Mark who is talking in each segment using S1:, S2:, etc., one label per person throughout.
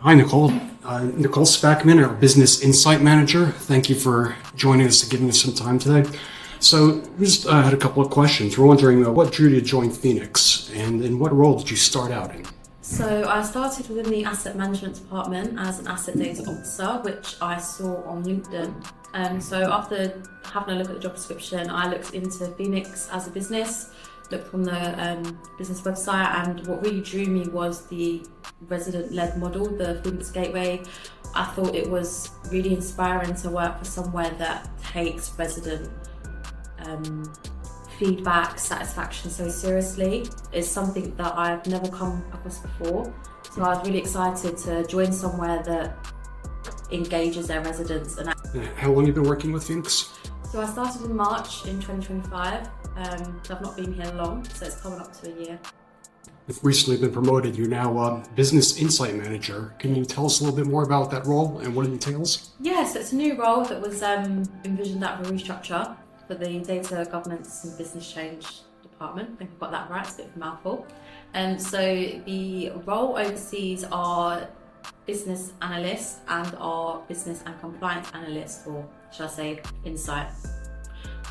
S1: Hi, Nicole. Nicole Spackman, our Business Insight Manager. Thank you for joining us and giving us some time today. So we just had a couple of questions. We're wondering what drew you to join Phoenix, and in what role did you start out in?
S2: So I started within the asset management department as an asset data officer, which I saw on LinkedIn. So after having a look at the job description, I looked into Phoenix as a business, looked on the business website, and what really drew me was the resident-led model, the Phoenix Gateway. I thought it was really inspiring to work for somewhere that takes resident feedback, satisfaction so seriously. It's something that I've never come across before. So I was really excited to join somewhere that engages their residents. And
S1: How long have you been working with Phoenix?
S2: so I started in March in 2025. So I've not been here long, so it's coming up to a year.
S1: You've recently been promoted. You're now a Business Insight Manager. Can you tell us a little bit more about that role and what it entails?
S2: Yeah, so it's a new role that was envisioned out of a restructure for the Data Governance and Business Change Department. I think I've got that right, it's a bit of a mouthful. So the role oversees our business analyst and our business and compliance analyst, or shall I say, insight.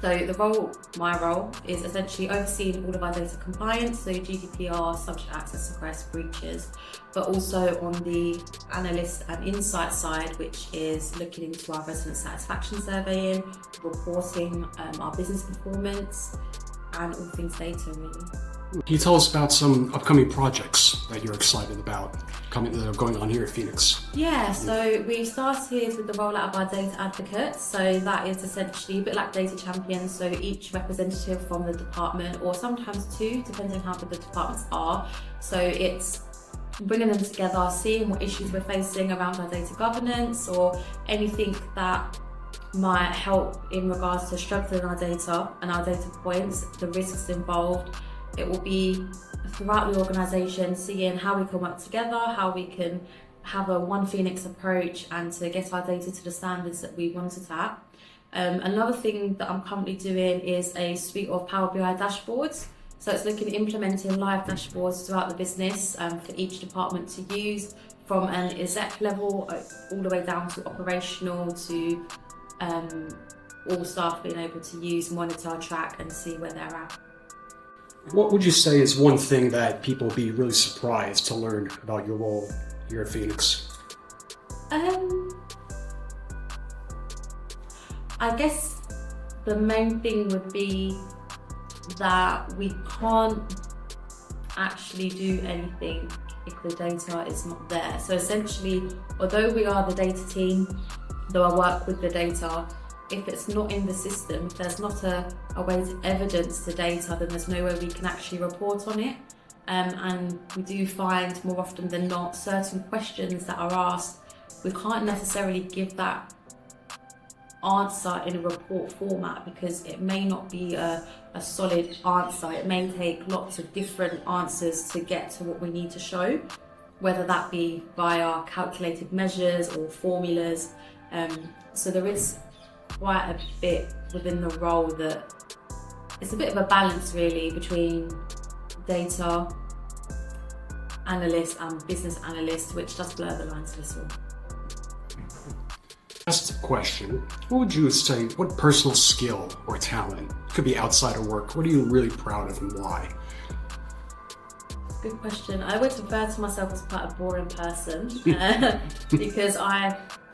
S2: So my role is essentially overseeing all of our data compliance, so GDPR, subject access requests, breaches, but also on the analyst and insight side, which is looking into our resident satisfaction surveying, reporting our business performance, and all things data really.
S1: Can you tell us about some upcoming projects that you're excited about that are going on here at Phoenix?
S2: Yeah, so we started with the rollout of our data advocates. So that is essentially a bit like data champions. So each representative from the department, or sometimes two, depending on how big the departments are. So it's bringing them together, seeing what issues we're facing around our data governance, or anything that might help in regards to strengthening our data and our data points, the risks involved. It will be throughout the organisation, seeing how we can work together, how we can have a One Phoenix approach and to get our data to the standards that we want it at. Another thing that I'm currently doing is a suite of Power BI dashboards. So it's looking at implementing live dashboards throughout the business for each department to use, from an exec level all the way down to operational, to all staff being able to use, monitor, track and see where they're at.
S1: What would you say is one thing that people would be really surprised to learn about your role here at Phoenix?
S2: I guess the main thing would be that we can't actually do anything if the data is not there. So essentially, although we are the data team, though I work with the data, if it's not in the system, if there's not a way to evidence the data, then there's no way we can actually report on it. And we do find more often than not, certain questions that are asked, we can't necessarily give that answer in a report format because it may not be a solid answer. It may take lots of different answers to get to what we need to show, whether that be via calculated measures or formulas. So there is quite a bit within the role that it's a bit of a balance really between data analyst and business analyst, which does blur the lines a little.
S1: Last question. What would you say, what personal skill or talent, could be outside of work, what are you really proud of and why?
S2: Good question. I would refer to myself as quite a boring person because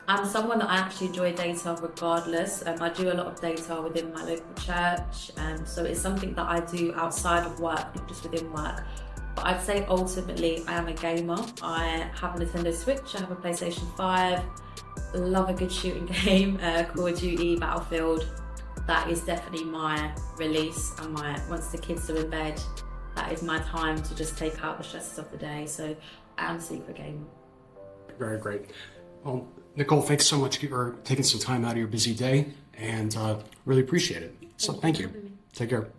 S2: I'm someone that I actually enjoy data regardless. I do a lot of data within my local church, so it's something that I do outside of work, not just within work. But I'd say ultimately I am a gamer. I have a Nintendo Switch, I have a PlayStation 5, love a good shooting game, Call of Duty, Battlefield. That is definitely my release, and once the kids are in bed, that is my time to just take out the stresses of the day. So I am a secret gamer.
S1: Very great. Well, Nicole, thanks so much for taking some time out of your busy day, and really appreciate it. So thank you. Take care.